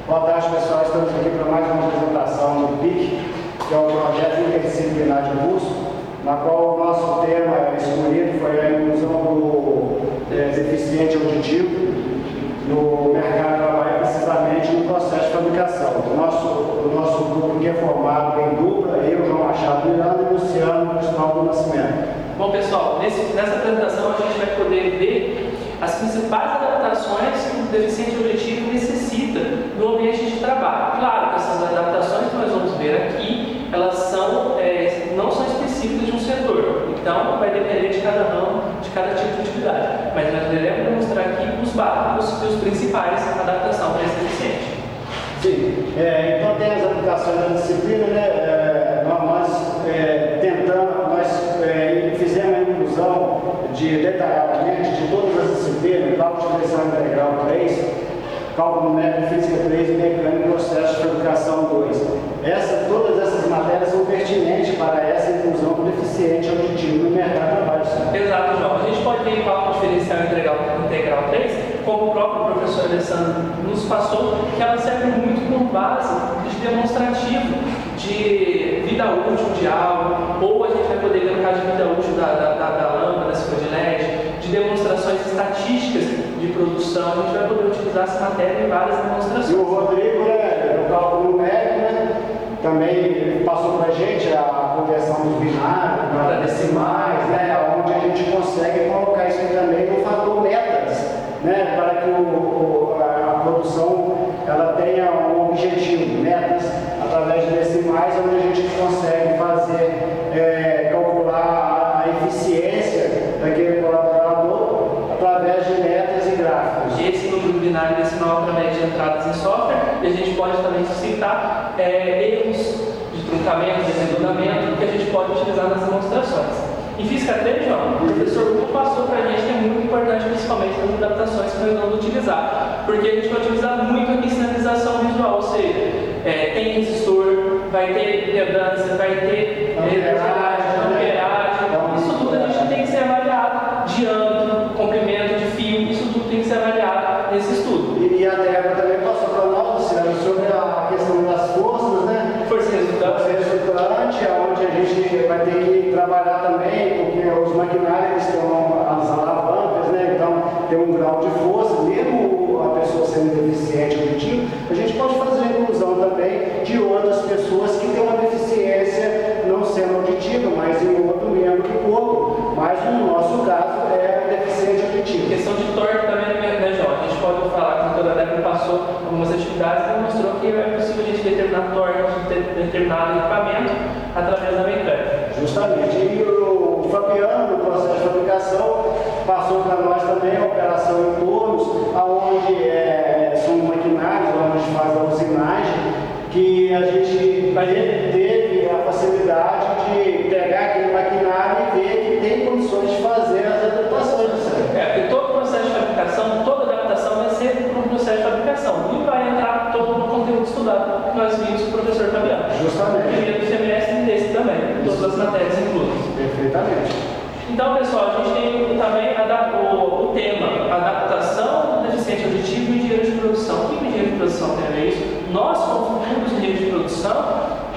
Boa tarde, pessoal. Estamos aqui para mais uma apresentação do PIC, que é o Projeto Interdisciplinar de Curso, na qual o nosso tema escolhido foi a inclusão do deficiente auditivo no mercado de trabalho, precisamente no processo de fabricação. O nosso grupo que é formado em dupla, eu, João Machado Miranda e Luciano Cristóvão do Nascimento. Bom, pessoal, nessa apresentação a gente vai poder ver as principais adaptações que o deficiente auditivo necessita no ambiente de trabalho. Claro que essas adaptações que nós vamos ver aqui, elas não são específicas de um setor, então vai depender de cada ramo, de cada tipo de atividade. Mas nós iremos demonstrar aqui os básicos e os principais adaptação para esse deficiente. Sim, então tem as aplicações da disciplina, né? Nós fizemos a inclusão detalhadamente de todas as disciplinas, cálculo de direção integral 3, cálculo numérico, física 3 e mecânica, processo de fabricação 2. Todas essas matérias são pertinentes para essa inclusão do deficiente auditivo no mercado de trabalho. Exato, João. A gente pode ver cálculo diferencial integral 3, como o próprio professor Alessandro nos passou, que ela serve muito como base de demonstrativo de vida útil de algo, ou a gente vai poder ver no caso de vida útil da lâmpada, da ciclo de LED, de demonstrações estatísticas de produção. A gente vai poder utilizar essa matéria em várias demonstrações. E o Rodrigo, no cálculo numérico, também passou para a gente a conversão dos binários para decimais, onde a gente consegue colocar isso também no fator metas, para que a produção ela tenha um objetivo, metas, através de decimais, onde a gente consegue fazer, calcular a eficiência daquele colaborador através de metas e gráficos. Esse número binário decimal através de entradas em software, e a gente pode também citar erros de truncamento, de arredondamento, que a gente pode utilizar nas demonstrações. Em Física 3, João, o professor Hugo passou para a gente que é muito importante, principalmente nas adaptações que nós vamos utilizar, porque a gente vai utilizar muito aqui sinalização visual, ou seja, tem resistor, vai ter impedância, vai ter amperagem, isso tudo a gente tem que ser avaliado, diâmetro, comprimento de fio, isso tudo tem que ser avaliado nesse estudo. E a Débora também passou para nós, Luciano, sobre a questão das forças, Força resultante, onde a gente vai ter que trabalhar também, porque os maquinários estão as alavancas, então tem um grau de força, mesmo a pessoa sendo deficiente auditivo, a gente pode fazer a inclusão também de outras pessoas que têm uma deficiência não sendo auditiva, mas em outro membro do corpo, mas no nosso caso é deficiente auditivo. Questão de torque também, João? A gente pode falar que a doutora Débora passou algumas atividades e demonstrou que é possível a gente determinar torque de determinado equipamento através da mecânica. Justamente. E o Fabiano, no processo de fabricação, passou para nós também a operação em tornos, onde são maquinários, onde a gente faz a usinagem, que a gente teve a facilidade de pegar aquele maquinário e ver que tem condições de fazer as adaptações. Porque todo o processo de fabricação, toda adaptação vai ser para um processo de fabricação e vai entrar todo no conteúdo estudado que nós vimos com o professor Fabiano. Justamente. Primeiro do semestre e desse também, todas as matérias inclusas. Perfeitamente. Então, pessoal, a gente tem também o tema adaptação do deficiente auditivo e engenheiro de produção. O que o engenheiro de produção tem a ver isso? Nós, como futuros engenheiros de produção,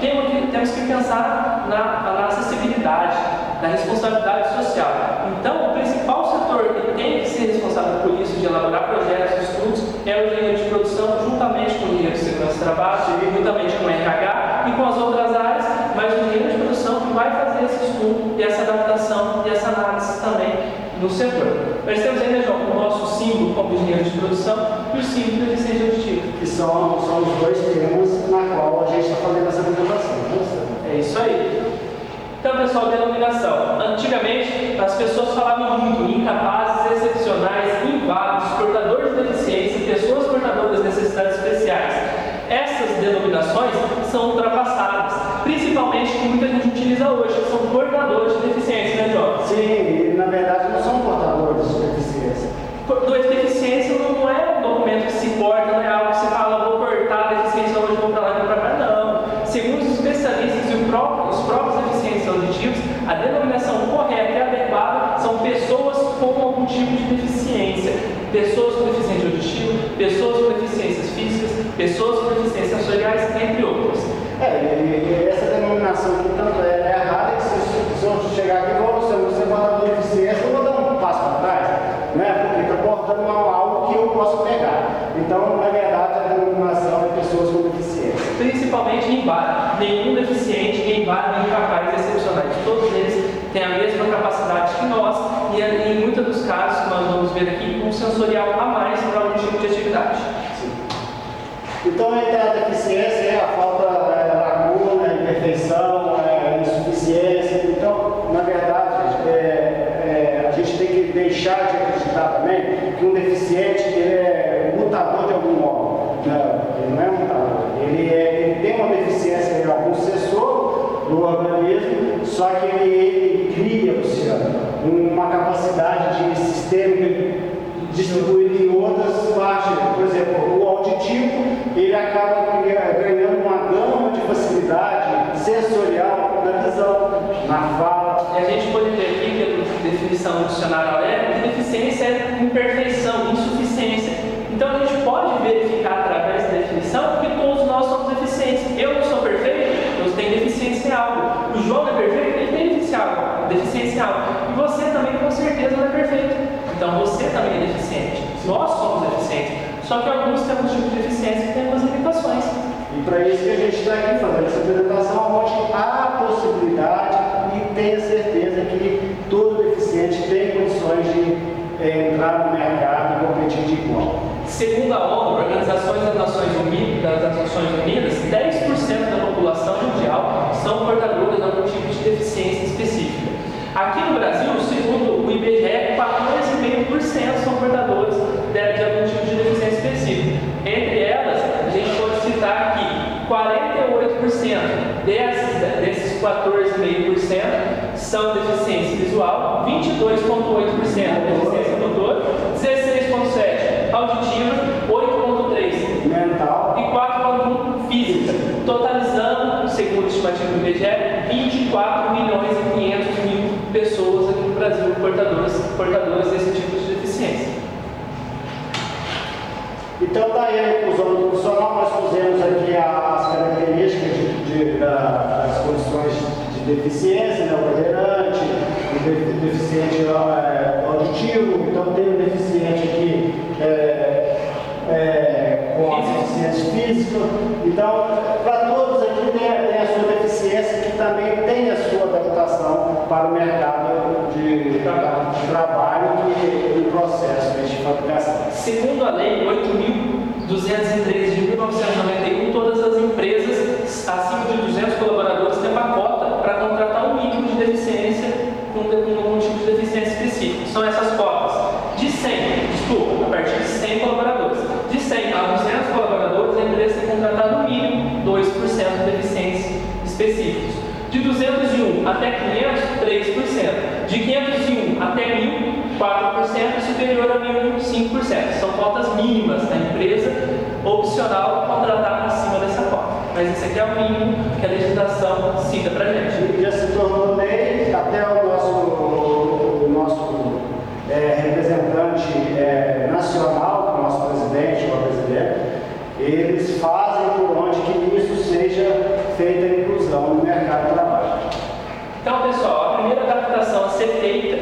temos que pensar na acessibilidade, na responsabilidade social. Então, o principal setor que tem que ser responsável por isso, de elaborar projetos, estudos, é o engenheiro de produção, juntamente com o engenheiro de segurança do trabalho, juntamente com o RH e com as outras áreas, mas o engenheiro de produção que vai fazer esse estudo e essa adaptação e essa análise também no setor. Nós temos aí, João, o nosso símbolo como engenheiro de produção e o símbolo do deficiente auditivo. Que são os dois temas na qual a gente está fazendo essa apresentação. É isso aí. Então, pessoal, denominação. Antigamente, as pessoas falavam muito em incapazes, excepcionais, inválidos, portadores de deficiência, pessoas portadoras de necessidades especiais. Essas denominações são ultrapassadas, principalmente que muita gente utiliza hoje, que são portadores de deficiência, né, João? Sim, e na verdade não são portadores de deficiência. Portador de deficiência não é um documento que se porta, não é algo que se fala, vou portar a deficiência hoje, vou para lá e vou para cá, não. Segundo os especialistas e os próprios deficientes auditivos, a denominação correta e adequada são pessoas com algum tipo de deficiência. Pessoas com deficiência auditiva, pessoas com deficiências físicas, pessoas com deficiências sensoriais, entre outras. E essa denominação aqui tanto é errada que se eu chegar aqui e falar, você fala de deficiência, eu vou dar um passo para trás, né? Porque está portando algo que eu posso pegar. Então, na verdade, a denominação é pessoas com deficiência. Principalmente em VAR. Nenhum deficiente em VAR nem capazes excepcionais. Todos eles têm a mesma capacidade que nós e, em muitos dos casos que nós vamos ver aqui, um sensorial a mais para algum tipo de atividade. Sim. Então, a deficiência é a falta, lacuna, imperfeição, insuficiência. Então, na verdade, a gente tem que deixar de acreditar também que um deficiente ele é mutador de algum órgão. Ele não é mutador. Ele tem uma deficiência em algum sensor do organismo, só que ele cria, Luciano, uma capacidade de sistema distribuído em outras partes. Por exemplo, o auditivo, ele acaba ganhando uma gama de facilidade sensorial na visão, na fala. E a gente pode ver aqui que a definição do dicionário que deficiência é imperfeição, insuficiência. Então a gente pode verificar através da definição que todos nós somos deficientes. Eu não sou perfeito, eu tenho deficiência em algo. O João é perfeito, ele tem deficiência em algo. E você também com certeza não é perfeito. Então você também é deficiente. Nós somos deficientes. Só que alguns temos tipo de deficiência que tem algumas limitações. E para isso que a gente está aqui fazendo essa apresentação, onde há possibilidade e tenha certeza que todo deficiente tem condições de entrar no mercado e competir de igual. Segundo a ONU, Organizações das Nações Unidas, 10% da população mundial são portadoras de algum tipo de deficiência específica. Aqui no Brasil, segundo o IBGE, 14,5% são portadores de algum tipo de deficiência específica. Entre elas, a gente pode citar aqui 48% desses 14,5% são deficiência visual, 22,8% deficiência motor, 16,7% auditiva, 8,3% mental e 4,1% física, totalizando, segundo a estimativa do IBGE, 24 milhões e 500 mil pessoas aqui no Brasil portadoras desse tipo de deficiência. Então, daí a inclusão do profissional, nós fizemos aqui as características das condições de deficiência, né? O cadeirante, o deficiente auditivo, então tem um deficiente aqui com a deficiência física. Então, para todos aqui tem a sua deficiência, que também tem a sua adaptação para o mercado de trabalho e o processo de fabricação. Segundo a Lei 8.203 de 1991, todas as empresas acima de 200 colaboradores têm uma cota para contratar um mínimo de deficiência com um tipo de deficiência específica. São essas cotas. A partir de 100 colaboradores. De 100 a 200 colaboradores, a empresa tem que contratar no mínimo 2% de deficiências específicos. De 201 até 500, 3%. De 501 até 1.000, 4%, superior a 1.000, 5%. São cotas mínimas da empresa, opcional contratar acima dessa cota. Mas esse aqui é o mínimo que a legislação cita para a gente. Já se tornou lei, até o nosso representante nacional, o nosso presidente ou a presidente, eles fazem por onde que isso seja feita a inclusão no mercado de trabalho. Então, pessoal, a primeira adaptação a ser feita,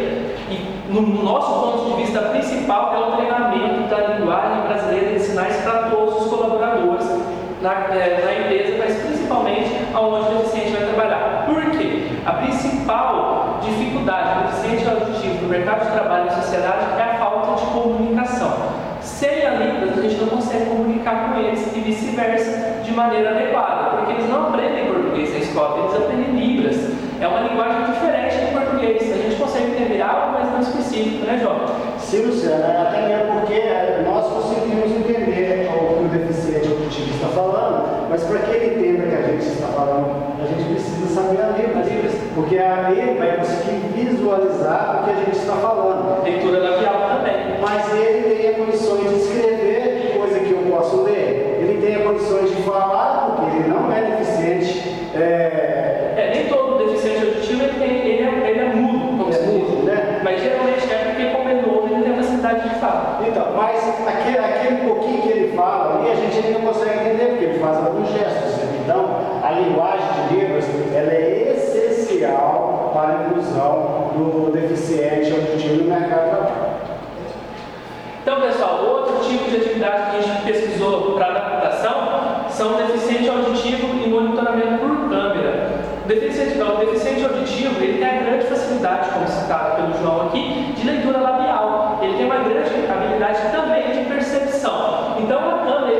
e no nosso ponto de vista principal, é o treinamento da linguagem brasileira de sinais para todos os colaboradores na empresa, mas principalmente aonde o deficiente vai trabalhar. Por quê? A principal dificuldade do deficiente auditivo no mercado de trabalho e sociedade é a falta de comunicação. Sem a Libras, a gente não consegue comunicar com eles e vice-versa de maneira adequada, porque eles não aprendem português na escola, eles aprendem Libras. É uma linguagem diferente do português. A gente consegue entender algo, mas não específico, né, João? Sim, Luciano, até mesmo porque nós conseguimos entender o que o deficiente auditivo está falando, mas para que ele entenda que a gente está falando, a gente precisa saber a Libras, porque aí ele vai conseguir visualizar o que a gente está falando. Leitura labial também. Mas ele tem condições de escrever coisa que eu posso ler, ele tem condições de falar, porque ele não é deficiente. Nem todo deficiente auditivo ele é mudo, como se diz, né? Mas geralmente é porque, como é novo, ele tem facilidade de falar. Então, mas aquele pouquinho que ele fala ali, a gente ainda consegue faz alguns gestos. Então, a linguagem de Libras ela é essencial para a inclusão do deficiente auditivo no mercado de trabalho. Então, pessoal, outro tipo de atividade que a gente pesquisou para adaptação são o deficiente auditivo e monitoramento por câmera. O deficiente auditivo ele tem a grande facilidade, como citado pelo João aqui, de leitura labial. Ele tem uma grande habilidade também de percepção. Então, a câmera,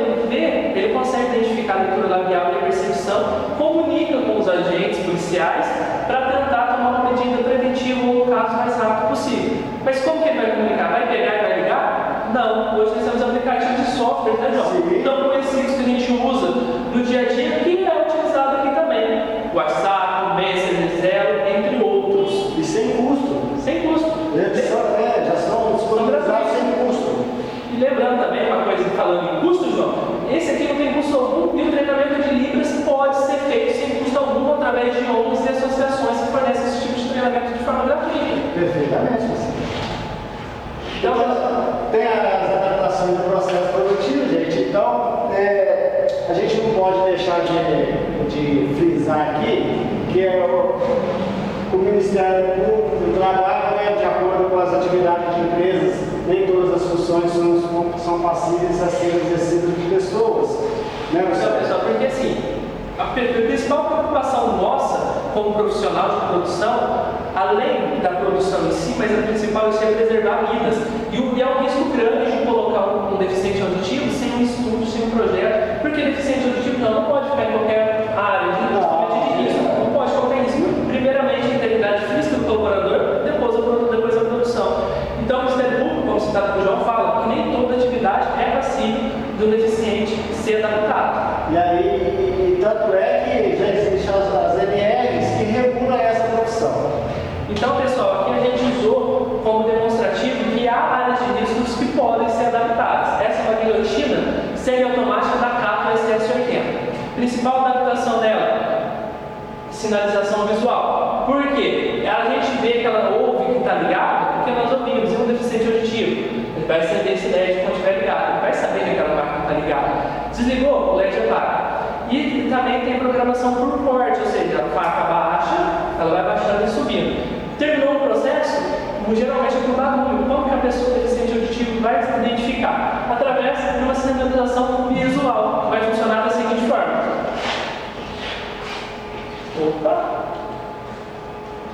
ele consegue identificar a leitura labial e a percepção, comunica com os agentes policiais para tentar tomar uma medida preventiva ou o caso mais rápido possível. Mas como que ele vai comunicar? Vai pegar e vai ligar? Não. Hoje nós temos aplicativos de software, né, João? Sim. Tão conhecidos que a gente usa no dia a dia, que é utilizado aqui também. WhatsApp, Messenger, Zero, entre outros. E sem custo. Sem custo. Já são disponibilizados sem custo. E lembrando também uma coisa, falando em custo, João, esse aqui não tem custo algum e o treinamento de Libras pode ser feito sem custo algum através de ONGs e associações que fornecem esse tipo de treinamento de forma gratuita. Perfeitamente, você. Então, tem as adaptações do processo produtivo, gente. Então, a gente não pode deixar de frisar aqui que o Ministério Público do Trabalho, de acordo com as atividades de empresas, nem todas as funções são passíveis a serem exercidas por pessoas. Né, pessoal, porque assim, a principal preocupação nossa como profissional de produção, além da produção em si, mas a principal é preservar vidas. E é um risco grande de colocar um deficiente auditivo sem um estudo, sem um projeto, porque deficiente auditivo não pode ficar em qualquer área, justamente de risco, não pode qualquer risco. Primeiramente, a integridade física do colaborador, depois a produção. Então, o Ministério Público, como citado por João, fala que nem toda atividade é passível do deficiente ser adaptado. E aí, tanto é que já existem as NRs que regulam essa profissão. Então, pessoal, aqui a gente usou como demonstrativo que há áreas de riscos que podem ser adaptadas. Essa é uma guilhotina semiautomática da Cato SS80. Principal adaptação dela, sinalização visual. Por quê? A gente vê que ela ouve que está ligada porque nós ouvimos, e um deficiente auditivo. Ele vai acender esse LED quando estiver ligado, ele vai saber que aquela máquina está ligada. Desligou, o LED apaga. E também tem programação por corte, ou seja, a faca baixa, ela vai baixando e subindo. Terminou o processo, geralmente é por barulho. Como que a pessoa deficiente auditivo vai se identificar? Através de uma sinalização visual, que vai funcionar da seguinte forma. Opa!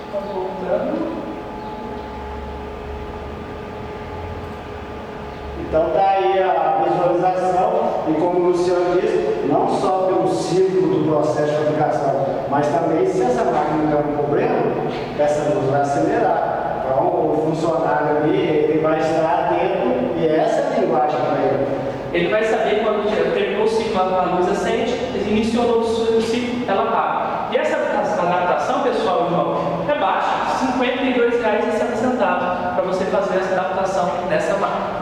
Está voltando. Então está aí a visualização, e como o Luciano disse, não só pelo ciclo do processo de fabricação, mas também se essa máquina tem um problema, essa luz vai acelerar. Então o funcionário ali ele vai estar atento, e essa é a linguagem para ele. Ele vai saber quando terminou o ciclo, a luz acende, iniciou o ciclo, ela apaga. E essa adaptação, pessoal, João, é baixa, R$ 52,60 para você fazer essa adaptação nessa máquina.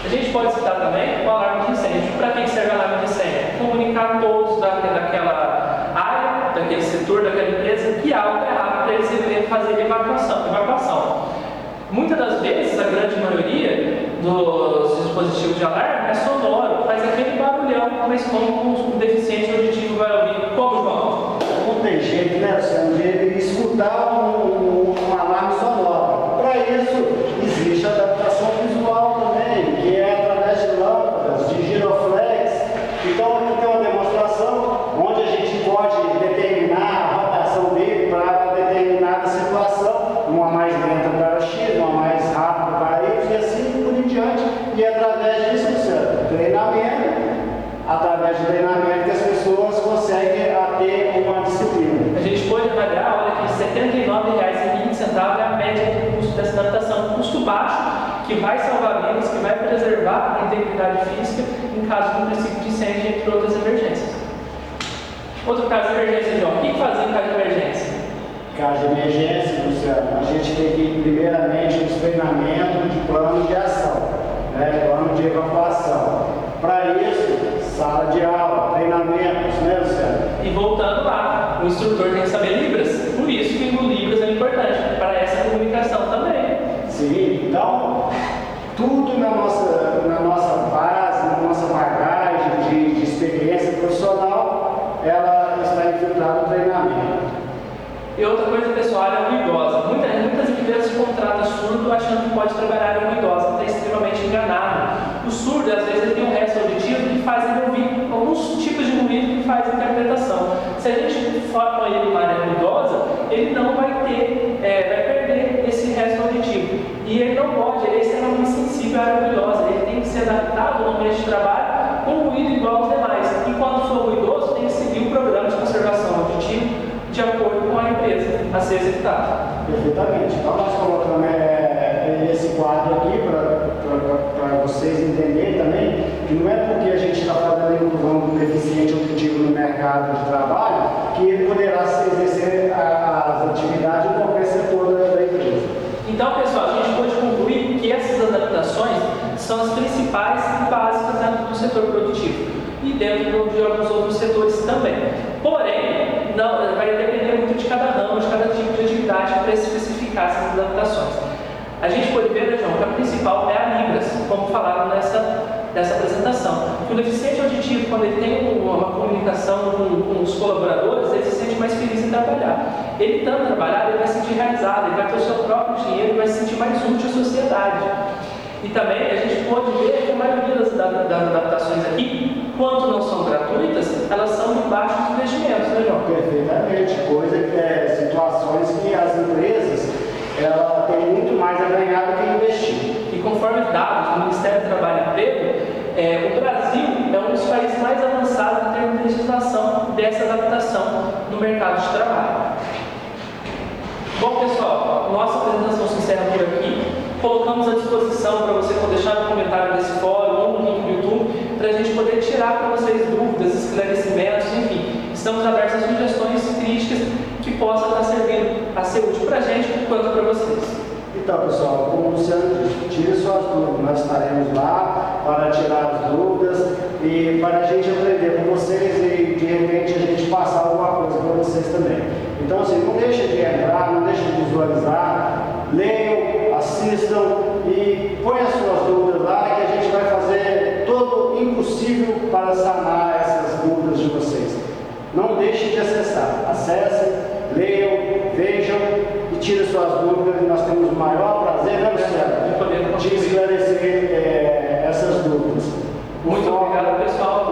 A gente pode citar também o alarme de incêndio. Para quem serve o alarme de incêndio? Comunicar todos daquela área, daquele setor, daquela empresa, que algo é errado para eles fazer evacuação. Muitas das vezes, a grande maioria dos dispositivos de alarme é sonoro, faz aquele barulhão, mas como o deficiente auditivo vai ouvir? Como, João? Não tem jeito, né, Luciano, de escutar um alarme sonoro. Para isso, existe a adaptação visual também, que é através de lâmpadas, de giroflex. Então, aqui tem uma demonstração onde a gente pode determinar a rotação dele para determinada situação, uma mais lenta para X, uma mais rápida para Y, e assim por em diante. E através disso, Luciano, através de treinamento que as pessoas conseguem ter uma disciplina. A gente pode avaliar, olha aqui, R$ 79,20 é a média do custo dessa adaptação, um custo baixo, que vai salvar vidas, que vai preservar a integridade física em caso de um princípio de incêndio, entre outras emergências. Outro caso de emergência, João, o que fazer em caso de emergência? Caso de emergência, Luciano, a gente tem que ir primeiramente nos treinamentos de plano de ação, plano de evacuação. Para isso, sala de aula, treinamentos, né, Luciano? E voltando lá, o instrutor tem que saber Libras, por isso que o Libras é importante, para essa comunicação também. Sim, então, tudo na nossa base, na nossa bagagem de experiência E outra coisa, pessoal, área ruidosa. Muitas empresas contratam surdo achando que pode trabalhar em ruidosa, está extremamente enganado. O surdo, às vezes, ele tem um resto auditivo que faz ele ouvir alguns tipos de ruído que faz a interpretação. Se a gente forma ele numa área ruidosa, ele não vai vai perder esse resto auditivo. E ele não pode, ele é extremamente sensível à área ruidosa, ele tem que ser adaptado no ambiente de trabalho com ruído igual aos demais. E quando for ruidoso, tem que seguir o programa de conservação auditiva de acordo com a empresa a ser executado. Perfeitamente. Então nós colocamos esse quadro aqui para vocês entenderem também que não é porque a gente está fazendo a inclusão do deficiente auditivo no mercado de trabalho que ele poderá exercer as atividades em qualquer setor da empresa. Então, pessoal, a gente pode concluir que essas adaptações são as principais e básicas dentro do setor produtivo e dentro de alguns outros setores também. Porém, não, vai depender muito de cada ramo, de cada tipo de atividade para especificar essas adaptações. A gente pode ver, né, João, que a principal é a Libras, como falaram nessa apresentação. O deficiente auditivo, quando ele tem uma comunicação com os colaboradores, ele se sente mais feliz em trabalhar. Ele estando trabalhar, ele vai se sentir realizado, ele vai ter o seu próprio dinheiro, ele vai se sentir mais útil à sociedade. E também a gente pode ver que a maioria das adaptações aqui, quando não são gratuitas, elas são de baixos investimentos, né, João? Perfeitamente. Situações que as empresas ela tem muito mais a ganhar do que investir. E conforme dados do Ministério do Trabalho e Emprego, o Brasil é um dos países mais avançados em termos de legislação dessa adaptação no mercado de trabalho. Bom, pessoal, nossa apresentação se encerra por aqui. Colocamos à disposição para você poder deixar no comentário desse fórum ou no link do YouTube para a gente poder tirar para vocês dúvidas, esclarecimentos, enfim. Estamos abertos a sugestões, críticas que possam estar servindo a ser útil para a gente quanto para vocês. Então, pessoal, como o Luciano disse, tire suas dúvidas. Nós estaremos lá para tirar as dúvidas e para a gente aprender com vocês e, de repente, a gente passar alguma coisa para vocês também. Então, assim, não deixe de entrar, não deixe de visualizar, leiam, assistam e ponham as suas dúvidas lá que a gente vai fazer todo o impossível para sanar essas dúvidas de vocês. Não deixem de acessar. Acessem, leiam, vejam e tirem suas dúvidas. E nós temos o maior prazer, né, Luciano, de esclarecer essas dúvidas. Muito obrigado, pessoal.